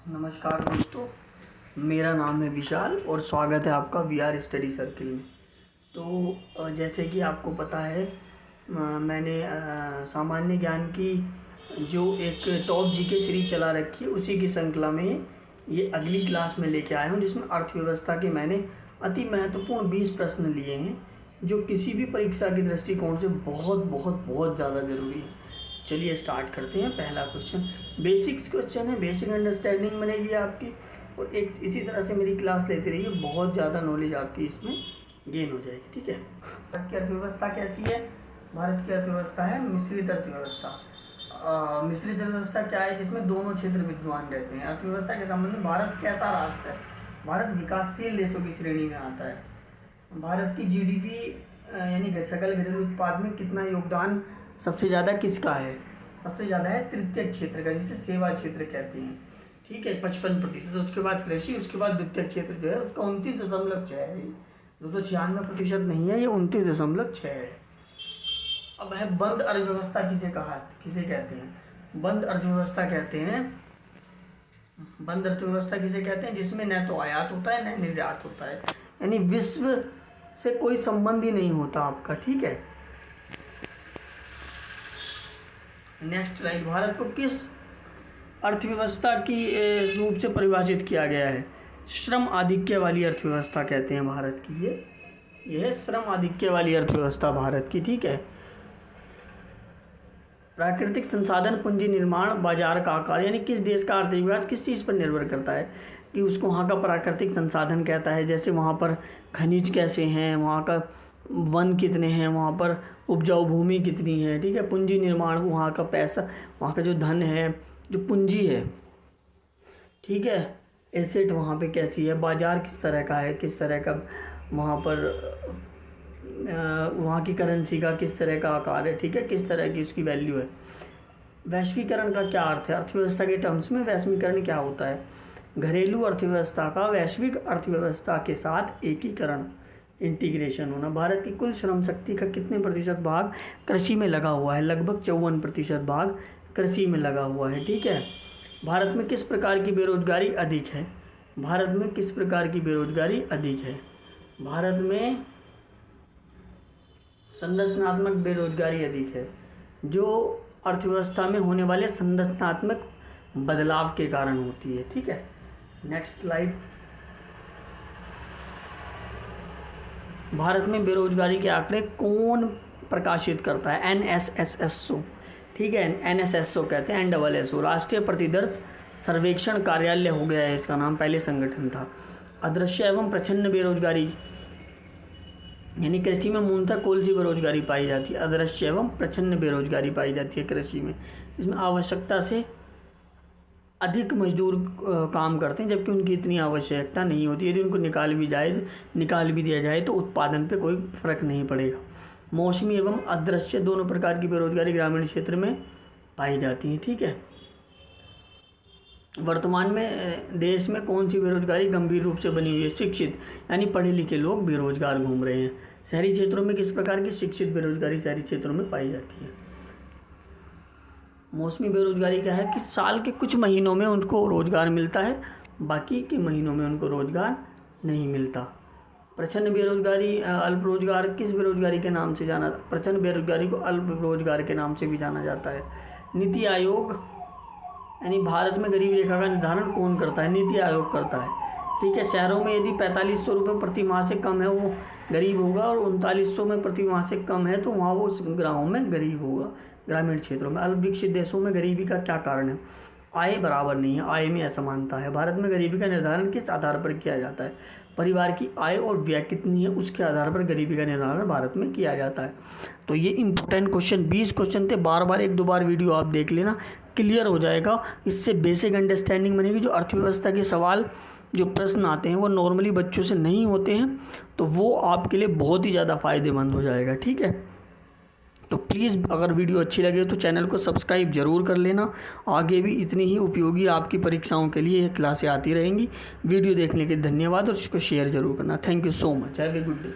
नमस्कार दोस्तों, मेरा नाम है विशाल और स्वागत है आपका वीआर स्टडी सर्किल में। तो जैसे कि आपको पता है मैंने सामान्य ज्ञान की जो एक टॉप जीके सीरीज चला रखी है उसी की श्रृंखला में ये अगली क्लास में लेके आया हूँ, जिसमें अर्थव्यवस्था के मैंने अति महत्वपूर्ण 20 प्रश्न लिए हैं जो किसी भी परीक्षा के दृष्टिकोण से बहुत बहुत बहुत ज़्यादा ज़रूरी है। चलिए स्टार्ट करते हैं। पहला क्वेश्चन बेसिक्स क्वेश्चन है, बेसिक अंडरस्टैंडिंग बनेगी आपकी और एक इसी तरह से मेरी क्लास लेते रहिए, बहुत ज़्यादा नॉलेज आपकी इसमें गेन हो जाएगी। ठीक है, भारत की अर्थव्यवस्था कैसी है? भारत की अर्थव्यवस्था है मिश्रित अर्थव्यवस्था। मिश्रित अर्थव्यवस्था क्या है? जिसमें दोनों क्षेत्र विद्यमान रहते हैं। अर्थव्यवस्था के संबंध में भारत कैसा राष्ट्र है? भारत विकासशील देशों की श्रेणी में आता है। भारत की जीडीपी यानी सकल घरेलू उत्पाद में कितना योगदान सबसे ज़्यादा किसका है? सबसे ज़्यादा है तृतीय क्षेत्र का, जिसे सेवा क्षेत्र कहते हैं। ठीक है, 55%। उसके बाद कृषि, उसके बाद द्वितीय क्षेत्र जो है उसका 29.6 है। 296% नहीं है, ये 29.6 है। अब है बंद अर्थव्यवस्था किसे कहते हैं? बंद अर्थव्यवस्था कहते हैं, बंद अर्थव्यवस्था किसे कहते हैं? जिसमें न तो आयात होता है न निर्यात होता है, यानी विश्व से कोई संबंध ही नहीं होता आपका। ठीक है, नेक्स्ट स्लाइड। भारत को किस अर्थव्यवस्था की रूप से परिभाषित किया गया है? श्रम आधिक्य वाली अर्थव्यवस्था कहते हैं भारत की। ये है श्रम आधिक्य वाली अर्थव्यवस्था भारत की। ठीक है, प्राकृतिक संसाधन पूंजी निर्माण बाजार का आकार, यानी किस देश का आर्थिक विकास किस चीज़ पर निर्भर करता है कि उसको वहाँ का प्राकृतिक संसाधन कहता है। जैसे वहाँ पर खनिज कैसे हैं, वहाँ का वन कितने हैं, वहाँ पर उपजाऊ भूमि कितनी है। ठीक है, पूंजी निर्माण, वहाँ का पैसा, वहाँ का जो धन है, जो पूंजी है। ठीक है, एसेट वहाँ पे कैसी है, बाज़ार किस तरह का है, किस तरह का वहाँ पर वहाँ की करेंसी का किस तरह का आकार है। ठीक है, किस तरह की उसकी वैल्यू है। वैश्वीकरण का क्या अर्थ है? अर्थव्यवस्था के टर्म्स में वैश्वीकरण क्या होता है? घरेलू अर्थव्यवस्था का वैश्विक अर्थव्यवस्था के साथ एकीकरण, इंटीग्रेशन होना। भारत की कुल श्रम शक्ति का कितने प्रतिशत भाग कृषि में लगा हुआ है? लगभग 54% भाग कृषि में लगा हुआ है। ठीक है, भारत में किस प्रकार की बेरोजगारी अधिक है? भारत में किस प्रकार की बेरोजगारी अधिक है? भारत में संरचनात्मक बेरोजगारी अधिक है, जो अर्थव्यवस्था में होने वाले संरचनात्मक बदलाव के कारण होती है। ठीक है, नेक्स्ट स्लाइड। भारत में बेरोजगारी के आंकड़े कौन प्रकाशित करता है? NSSO। ठीक है, NSSO कहते हैं, NSSO राष्ट्रीय प्रतिदर्श सर्वेक्षण कार्यालय हो गया है इसका नाम, पहले संगठन था। अदृश्य एवं प्रच्छन्न बेरोजगारी, यानी कृषि में मूलतः कौन सी बेरोजगारी पाई जाती है? अदृश्य एवं प्रच्छन्न बेरोजगारी पाई जाती है कृषि में। इसमें आवश्यकता से अधिक मजदूर काम करते हैं, जबकि उनकी इतनी आवश्यकता नहीं होती। यदि उनको निकाल भी दिया जाए तो उत्पादन पे कोई फर्क नहीं पड़ेगा। मौसमी एवं अदृश्य दोनों प्रकार की बेरोजगारी ग्रामीण क्षेत्र में पाई जाती है। ठीक है, वर्तमान में देश में कौन सी बेरोजगारी गंभीर रूप से बनी हुई है? शिक्षित, यानी पढ़े लिखे लोग बेरोजगार घूम रहे हैं। शहरी क्षेत्रों में किस प्रकार की शिक्षित बेरोजगारी शहरी क्षेत्रों में पाई जाती है? मौसमी बेरोजगारी क्या है कि साल के कुछ महीनों में उनको रोज़गार मिलता है, बाकी के महीनों में उनको रोज़गार नहीं मिलता। प्रच्छन्न बेरोजगारी, अल्प रोजगार किस बेरोजगारी के नाम से जाना? प्रच्छन्न बेरोजगारी को अल्प रोजगार के नाम से भी जाना जाता है। नीति आयोग, यानी भारत में गरीबी रेखा का निर्धारण कौन करता है? नीति आयोग करता है। ठीक है, शहरों में यदि 4500 रुपये प्रति माह से कम है वो गरीब होगा, और 3900 में प्रति माह से कम है तो वहाँ वो गाँव में गरीब होगा, ग्रामीण क्षेत्रों में। अल्प विकसित देशों में गरीबी का क्या कारण है? आय बराबर नहीं है, आय में असमानता है। भारत में गरीबी का निर्धारण किस आधार पर किया जाता है? परिवार की आय और व्यय कितनी है उसके आधार पर गरीबी का निर्धारण भारत में किया जाता है। तो ये इंपॉर्टेंट क्वेश्चन 20 क्वेश्चन थे, बार बार 1-2 बार वीडियो आप देख लेना, क्लियर हो जाएगा। इससे बेसिक अंडरस्टैंडिंग बनेगी। जो अर्थव्यवस्था के सवाल जो प्रश्न आते हैं वो नॉर्मली बच्चों से नहीं होते हैं, तो वो आपके लिए बहुत ही ज़्यादा फ़ायदेमंद हो जाएगा। ठीक है, तो प्लीज़ अगर वीडियो अच्छी लगे तो चैनल को सब्सक्राइब ज़रूर कर लेना। आगे भी इतनी ही उपयोगी आपकी परीक्षाओं के लिए क्लासें आती रहेंगी। वीडियो देखने के धन्यवाद और इसको शेयर ज़रूर करना। Thank you so much. Have a good day.